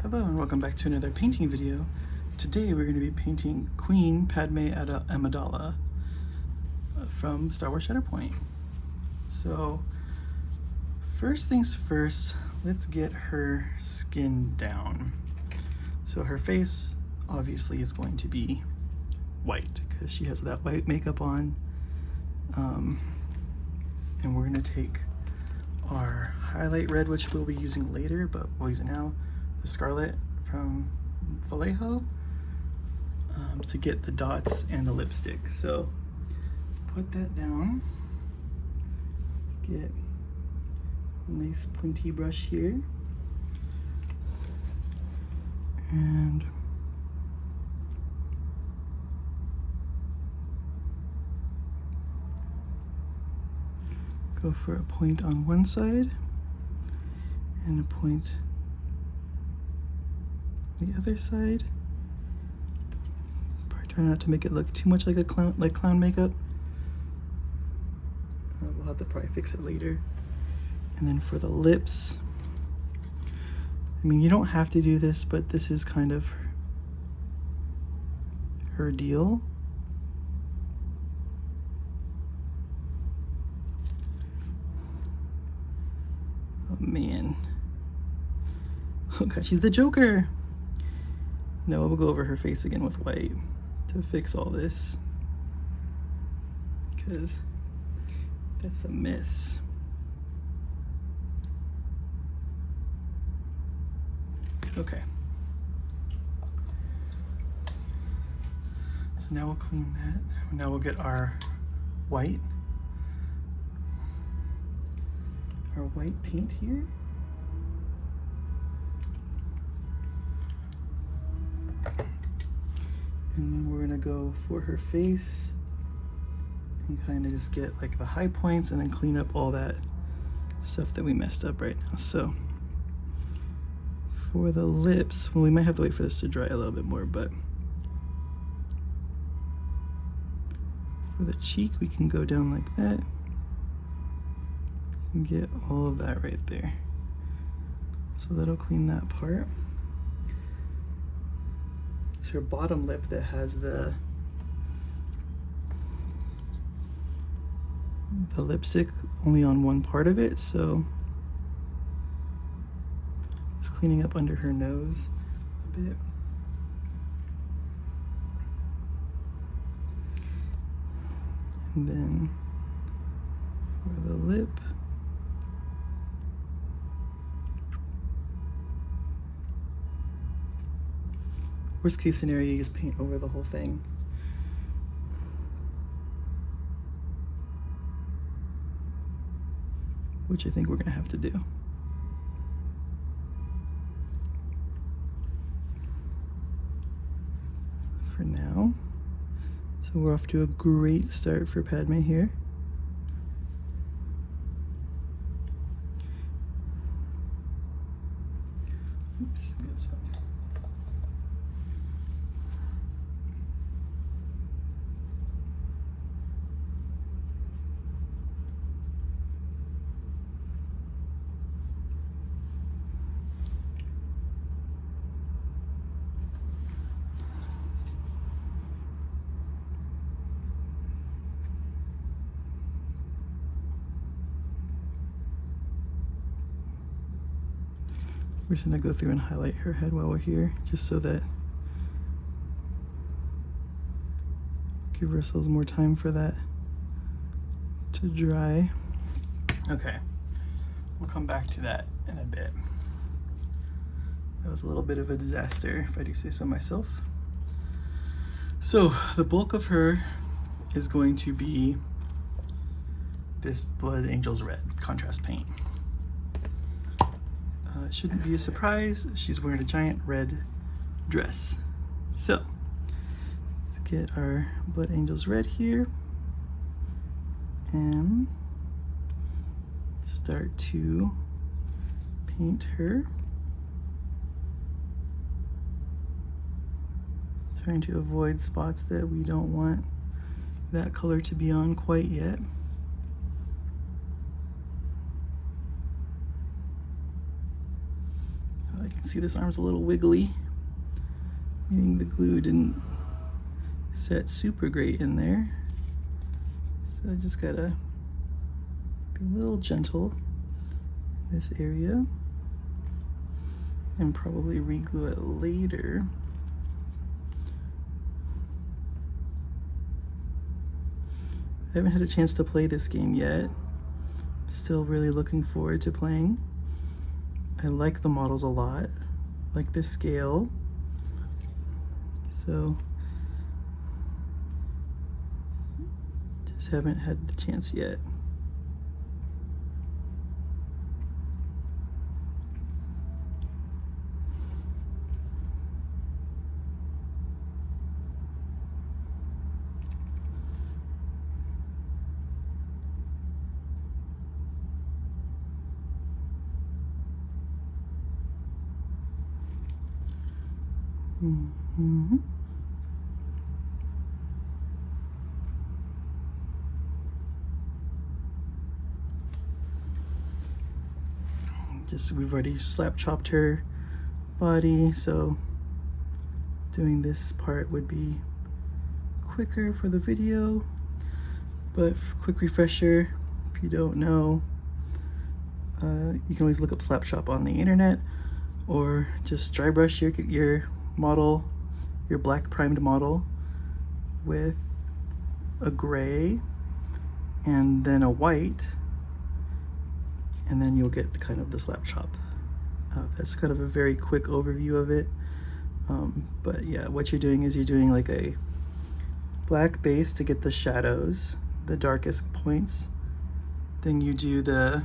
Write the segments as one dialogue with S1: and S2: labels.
S1: Hello and welcome back to another painting video. Today we're going to be painting Queen Padme Amidala from Star Wars Shatterpoint. So first things first, let's get her skin down. So her face obviously is going to be white because she has that white makeup on. And we're going to take our highlight red, which we'll be using later, but we'll use it now, the Scarlet from Vallejo, to get the dots and the lipstick. So let's put that down. Let's get a nice pointy brush here. And go for a point on one side and a point on the other side. Try not to make it look too much like a clown makeup. We'll have to probably fix it later. And then for the lips, I mean, you don't have to do this, but this is kind of her deal. Oh man. Oh god, she's the Joker. No, we'll go over her face again with white to fix all this, because that's a mess. Okay. So now we'll clean that. Now we'll get our white paint here. And then we're gonna go for her face and kind of just get like the high points and then clean up all that stuff that we messed up right now. So for the lips, well, we might have to wait for this to dry a little bit more, but for the cheek, we can go down like that and get all of that right there. So that'll clean that part. It's her bottom lip that has the lipstick only on one part of it, so just cleaning up under her nose a bit. And then for the lip, worst case scenario, you just paint over the whole thing. Which I think we're gonna have to do. For now. So we're off to a great start for Padme here. Oops, got some. We're just gonna go through and highlight her head while we're here, just so that give ourselves more time for that to dry. Okay, we'll come back to that in a bit. That was a little bit of a disaster, if I do say so myself. So the bulk of her is going to be this Blood Angels Red contrast paint. It shouldn't be a surprise, she's wearing a giant red dress. So let's get our Blood Angels Red here and start to paint her. Trying to avoid spots that we don't want that color to be on quite yet. see this arm's a little wiggly, meaning the glue didn't set super great in there. So I just gotta be a little gentle in this area and probably re-glue it later. I haven't had a chance to play this game yet. Still really looking forward to playing. I like the models a lot, like this scale. So just haven't had the chance yet. Mm-hmm. We've already slap chopped her body, so doing this part would be quicker for the video. But quick refresher, if you don't know, you can always look up slap chop on the internet, or just dry brush your model, your black primed model, with a gray and then a white, and then you'll get kind of the slap chop. That's kind of a very quick overview of it. But yeah, what you're doing is you're doing like a black base to get the shadows, the darkest points. Then you do the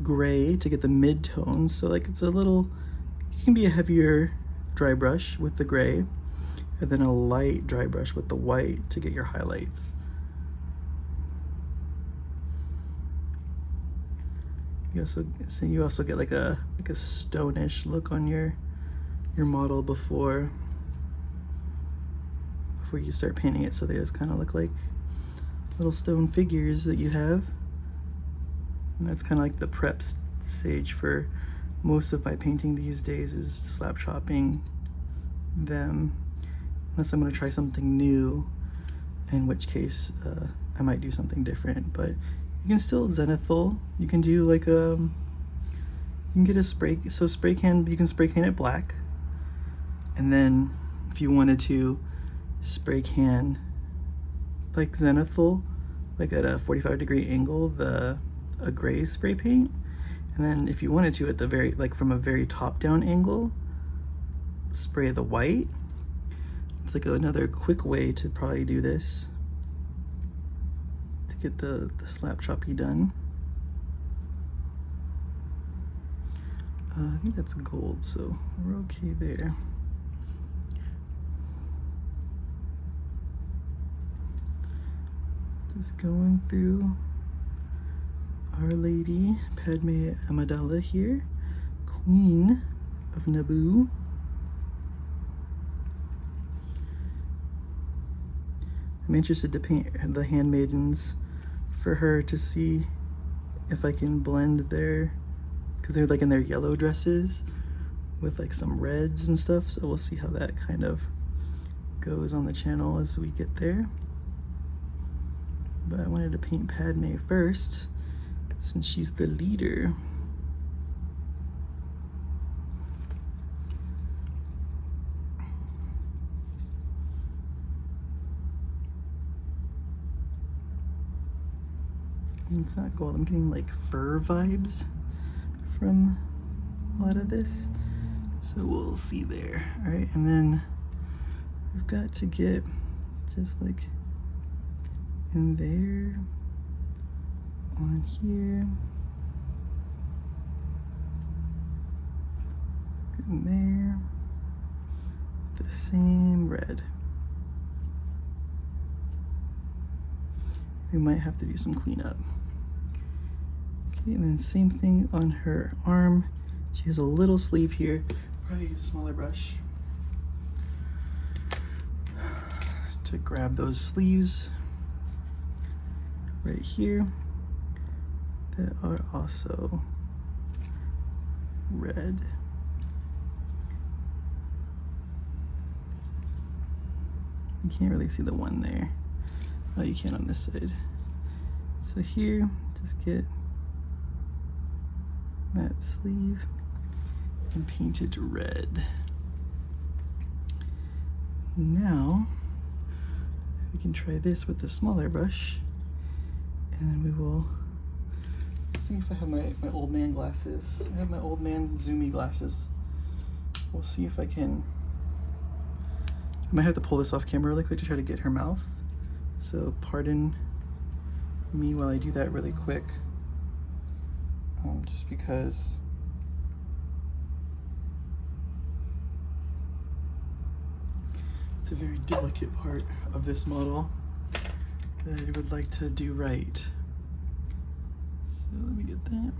S1: gray to get the mid-tones. So like it's a little, it can be a heavier dry brush with the gray, and then a light dry brush with the white to get your highlights. You also get like a stone-ish look on your model before you start painting it, so they just kind of look like little stone figures that you have. And that's kind of like the prep stage for most of my painting these days, is slap chopping them, unless I'm going to try something new, in which case I might do something different. But you can still zenithal. You can do like you can get a spray, so spray can, you can spray can it black, and then if you wanted to spray can like zenithal, like at a 45-degree angle, a gray spray paint, and then if you wanted to, at the very, like from a very top down angle, spray the white. It's like another quick way to probably do this to get the slap choppy done. I think that's gold, so we're okay there. Just going through Our Lady Padme Amidala here, Queen of Naboo. I'm interested to paint the handmaidens for her to see if I can blend their, because they're like in their yellow dresses with like some reds and stuff, so we'll see how that kind of goes on the channel as we get there. But I wanted to paint Padme first, since she's the leader. And it's not gold, I'm getting like fur vibes from a lot of this, so we'll see there. All right, and then we've got to get just like in there, on here, in there, the same red. We might have to do some cleanup. Okay, and then same thing on her arm. She has a little sleeve here. Probably use a smaller brush to grab those sleeves right here. that are also red. You can't really see the one there. Oh, you can on this side. So here, just get that sleeve and paint it red. Now, we can try this with the smaller brush, and then we will see if I have my old man glasses. I have my old man zoomy glasses. We'll see if I can. I might have to pull this off camera really quick to try to get her mouth. So pardon me while I do that really quick. Just because it's a very delicate part of this model that I would like to do right. So let me get that.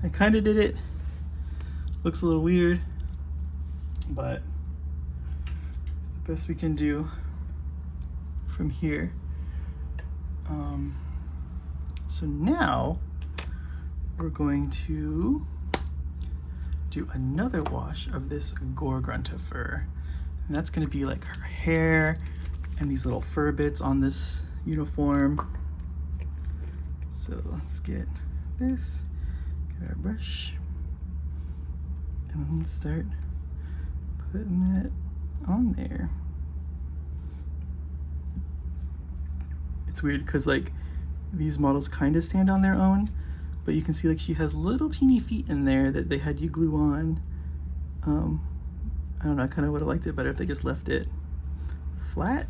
S1: I kind of did it. Looks a little weird, but it's the best we can do from here. So now we're going to do another wash of this Gorgrunta fur. And that's gonna be like her hair and these little fur bits on this uniform. So let's get this, get our brush, and then start putting that on there. It's weird because like these models kind of stand on their own, but you can see like she has little teeny feet in there that they had you glue on. I don't know, I kind of would have liked it better if they just left it flat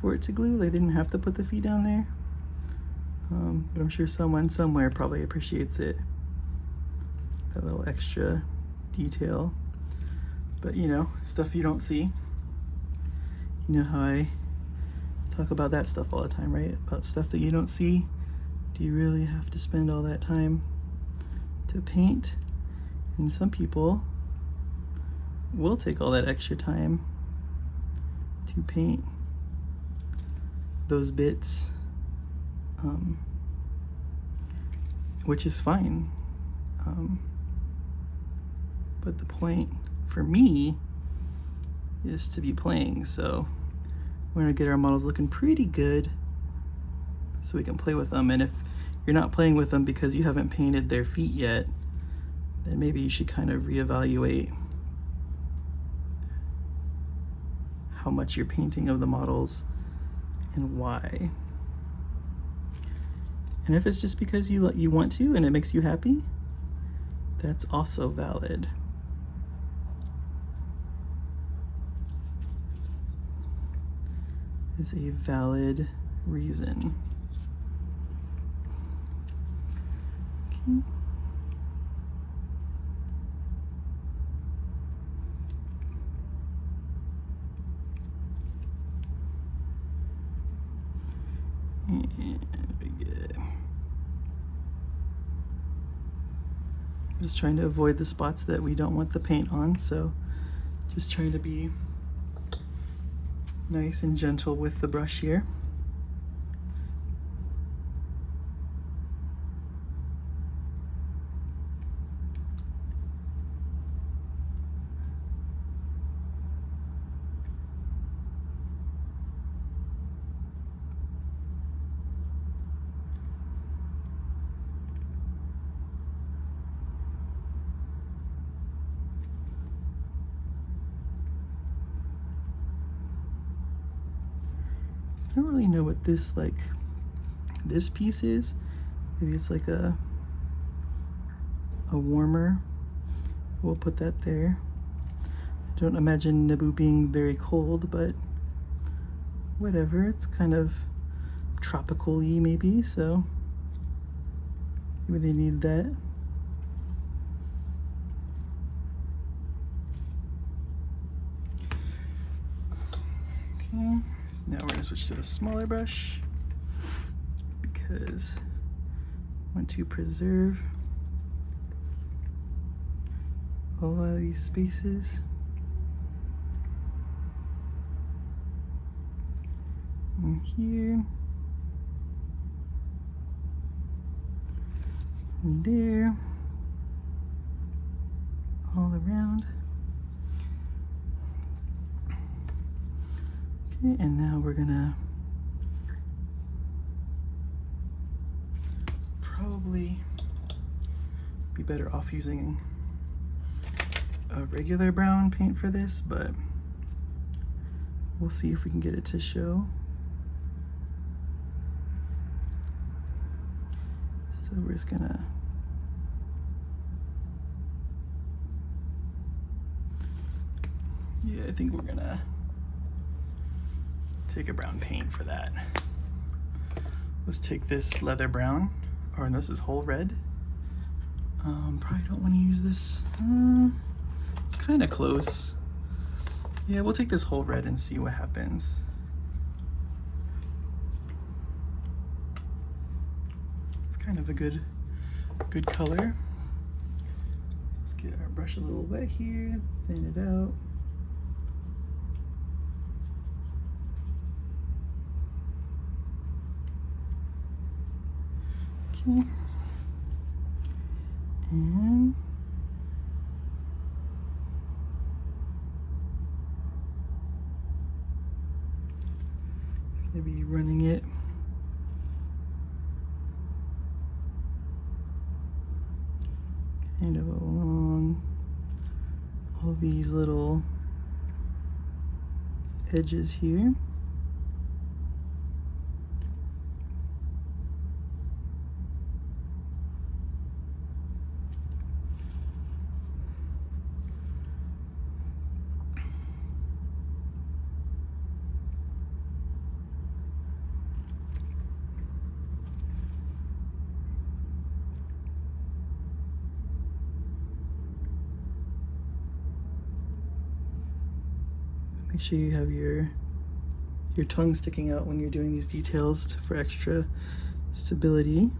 S1: for it to glue. They didn't have to put the feet down there. But I'm sure someone somewhere probably appreciates it, that little extra detail. But you know, stuff you don't see. You know how I talk about that stuff all the time, right? About stuff that you don't see. Do you really have to spend all that time to paint? And some people will take all that extra time to paint those bits, which is fine. But the point for me is to be playing, so we're gonna get our models looking pretty good so we can play with them. And if you're not playing with them because you haven't painted their feet yet, then maybe you should kind of reevaluate how much you're painting of the models and why. And if it's just because you want to and it makes you happy, that's also valid. Is a valid reason. Okay. And we get, just trying to avoid the spots that we don't want the paint on, so just trying to be nice and gentle with the brush here. I don't really know what this this piece is. Maybe it's like a warmer. We'll put that there. I don't imagine Naboo being very cold, but whatever. It's kind of tropical-y maybe, so maybe they need that. Okay, now we're gonna switch to the smaller brush because I want to preserve all of these spaces. And here, and there, all around. Okay, and now we're gonna probably be better off using a regular brown paint for this, but we'll see if we can get it to show. So we're just gonna I think we're gonna take a brown paint for that. Let's take this leather brown, or no, this is whole red. Probably don't want to use this. It's kind of close. Yeah, we'll take this whole red and see what happens. It's kind of a good color. Let's get our brush a little wet here, thin it out. Okay. And going to be running it kind of along all these little edges here. Make sure you have your tongue sticking out when you're doing these details for extra stability.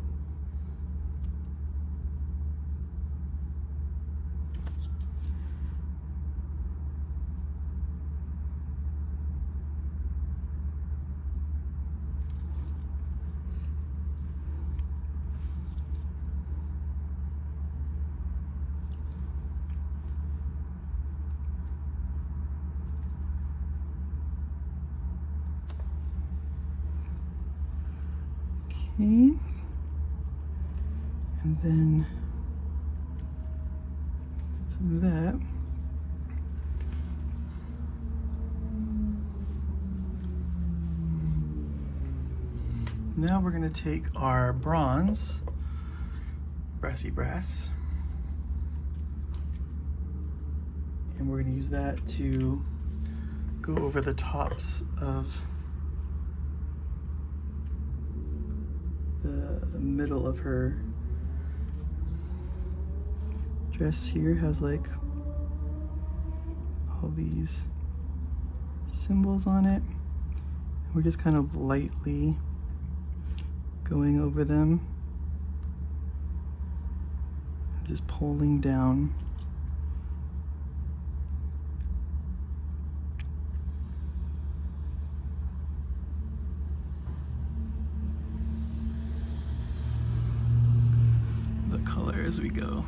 S1: Okay, and then that's that. Now we're going to take our bronze, brassy brass, and we're going to use that to go over the tops of the middle of her dress. Here has like all these symbols on it. We're just kind of lightly going over them, just pulling down. Color as we go.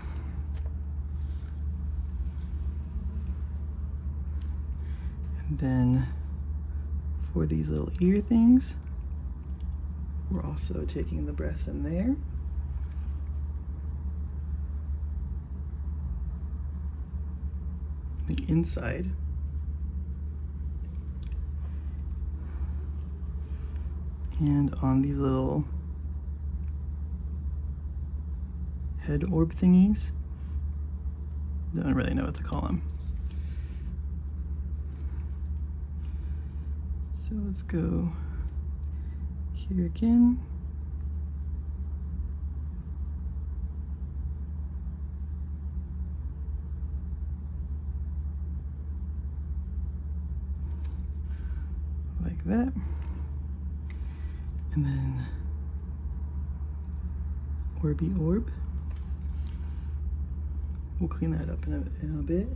S1: And then for these little ear things, we're also taking the brass in there. The inside. And on these little head orb thingies. Don't really know what to call them. So let's go here again. Like that. And then Orby Orb. We'll clean that up in a bit.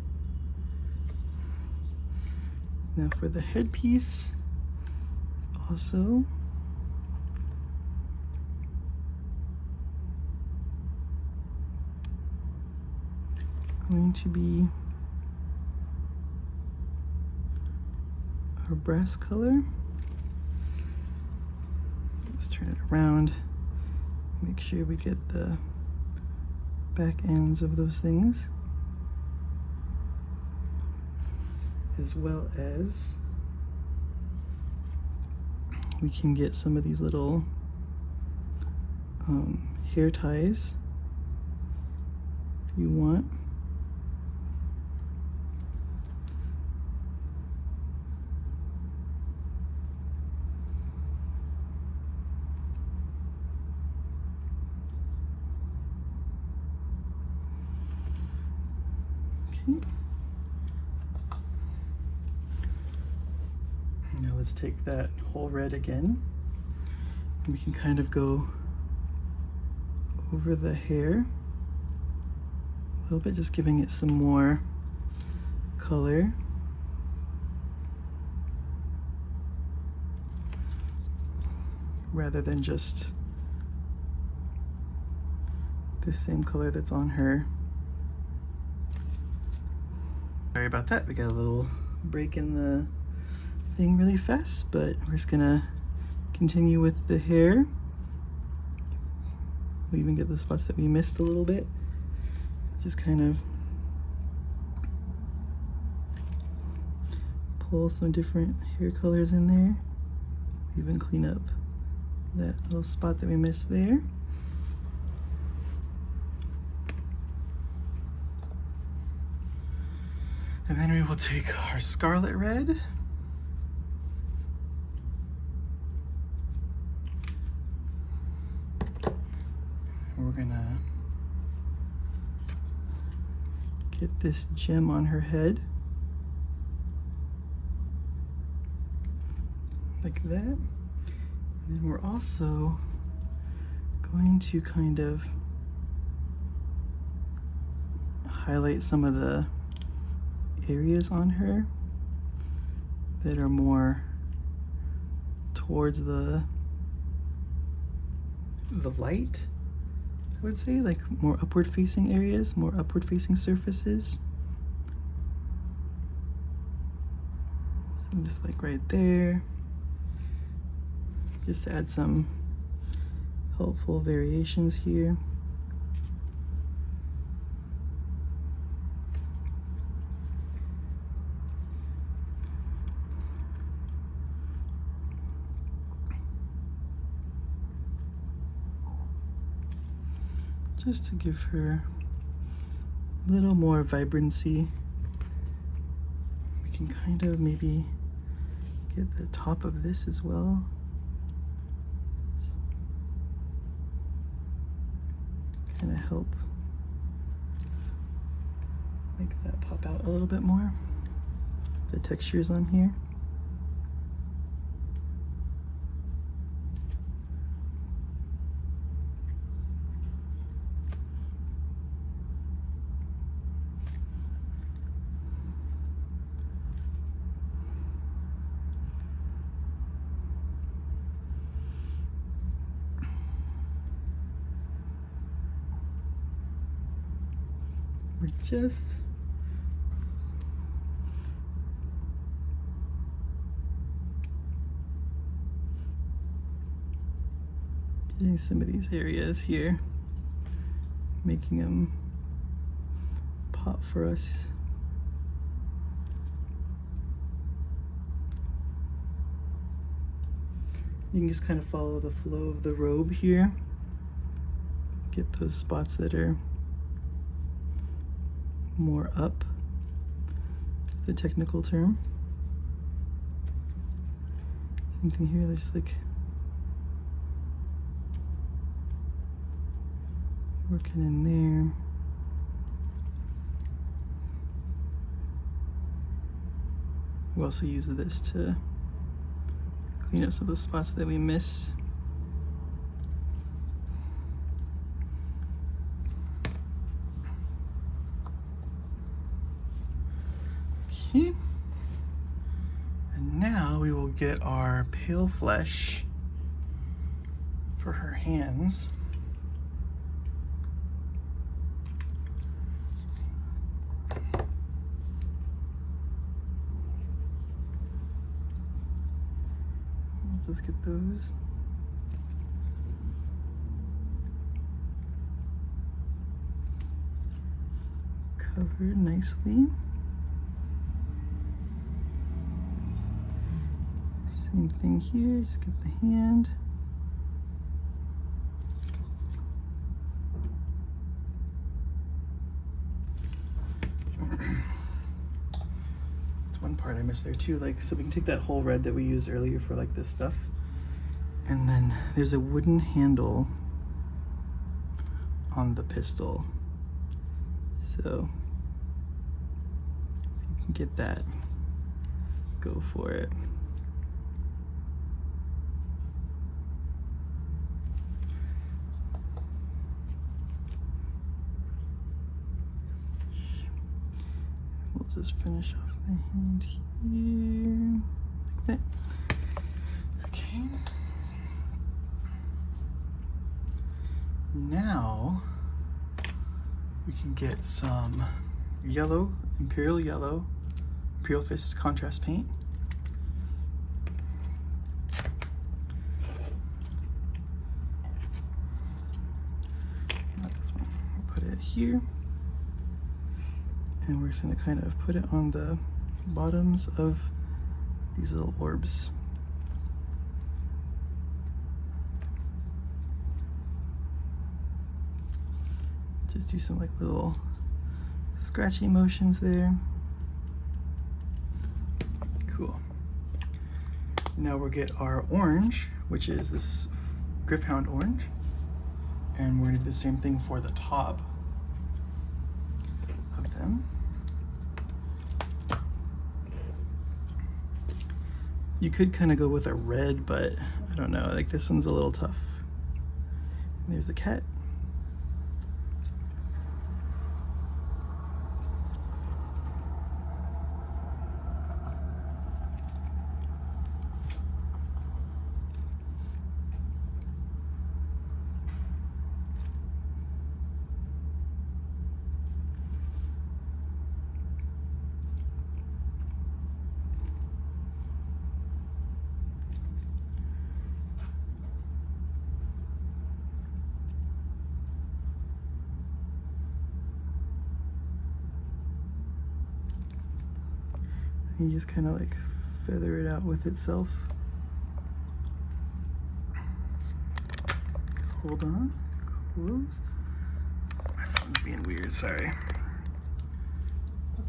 S1: Now for the headpiece, also going to be our brass color. Let's turn it around, make sure we get the back ends of those things, as well as we can get some of these little hair ties if you want. Okay. Now let's take that whole red again, and we can kind of go over the hair a little bit, just giving it some more color. Rather than just the same color that's on her. Sorry about that, we got a little break in the thing really fast, but we're just gonna continue with the hair. We'll even get the spots that we missed a little bit. Just kind of pull some different hair colors in there. Even clean up that little spot that we missed there. And then we will take our scarlet red. We're gonna get this gem on her head. Like that. And then we're also going to kind of highlight some of the areas on her that are more towards the light, I would say, like more upward facing areas, more upward facing surfaces. So just like right there, just to add some helpful variations here. Just to give her a little more vibrancy. We can kind of maybe get the top of this as well. Kind of help make that pop out a little bit more. The textures on here. We're just getting some of these areas here, making them pop for us. You can just kind of follow the flow of the robe here. Get those spots that are more up, the technical term. Same thing here, there's like working in there. We also use this to clean up some of the spots that we missed. Okay. And now we will get our pale flesh for her hands. Let's get those. Covered nicely. Same thing here, just get the hand. That's one part I missed there too, like, so we can take that whole red that we used earlier for like this stuff. And then there's a wooden handle on the pistol. So if you can get that, go for it. We'll just finish off the hand here, like that. Okay. Now we can get some yellow, Imperial Fist contrast paint. Not this one. We'll put it here. And we're just going to kind of put it on the bottoms of these little orbs. Just do some like little scratchy motions there. Cool. Now we'll get our orange, which is this Gryph-hound orange. And we're going to do the same thing for the top of them. You could kind of go with a red, but I don't know, like this one's a little tough. And there's the cat. You just kind of like feather it out with itself. Hold on, close. My phone's being weird, sorry.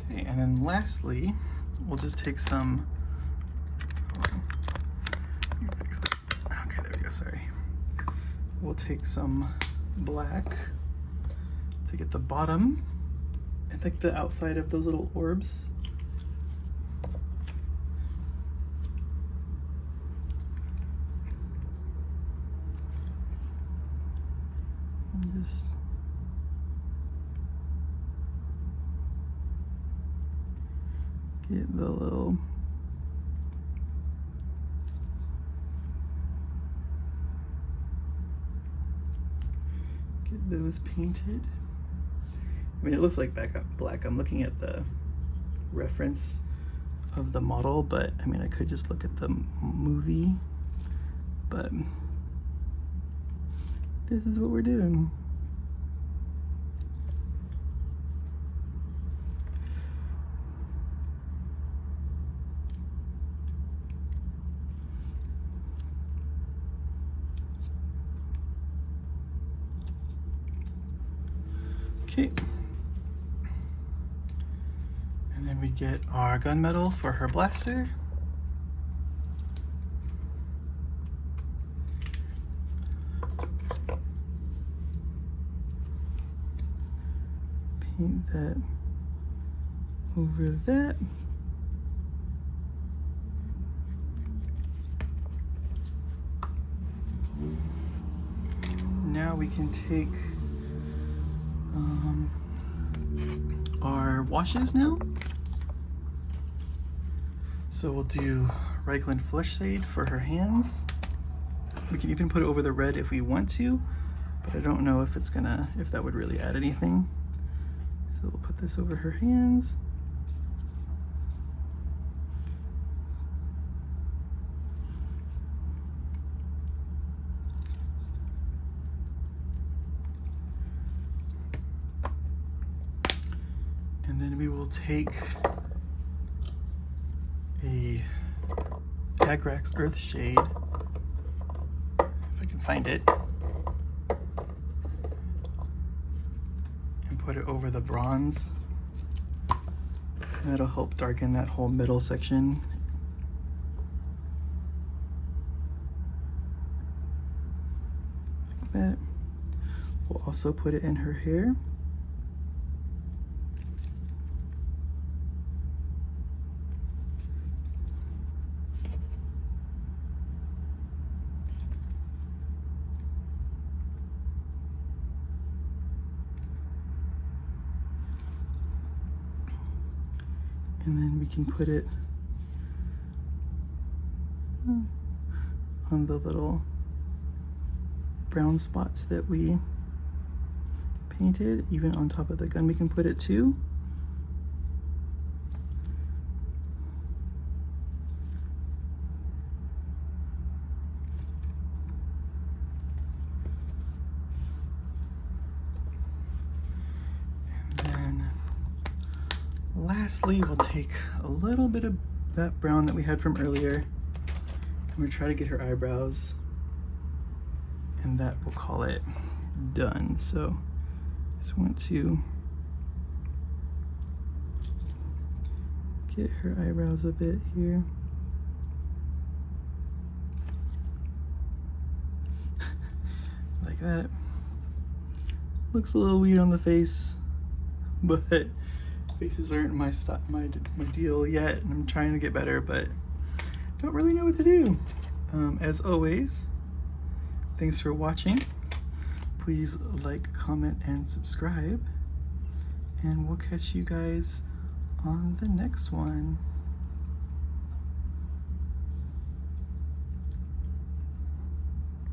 S1: Okay, and then lastly, we'll just take some, hold on. Let me fix this. Okay, there we go, sorry. We'll take some black to get the bottom and like the outside of those little orbs. Just get the little get those painted. I mean, it looks like black. I'm looking at the reference of the model, but I mean, I could just look at the movie, but this is what we're doing. Okay. And then we get our gunmetal for her blaster. paint that over that. Now we can take our washes now. So we'll do Raglan Flesh Shade for her hands. We can even put it over the red if we want to, but I don't know if if that would really add anything. So we'll put this over her hands. And then we will take a Agrax Earth Shade, if I can find it, and put it over the bronze. And that'll help darken that whole middle section. Like that. We'll also put it in her hair. And then we can put it on the little brown spots that we painted. Even on top of the gun we can put it too. Lastly, we'll take a little bit of that brown that we had from earlier, and we'll try to get her eyebrows, and that we'll call it done. So just want to get her eyebrows a bit here. Like that. Looks a little weird on the face, but faces aren't my deal yet, and I'm trying to get better, but don't really know what to do. As always, thanks for watching. Please like, comment, and subscribe, and we'll catch you guys on the next one.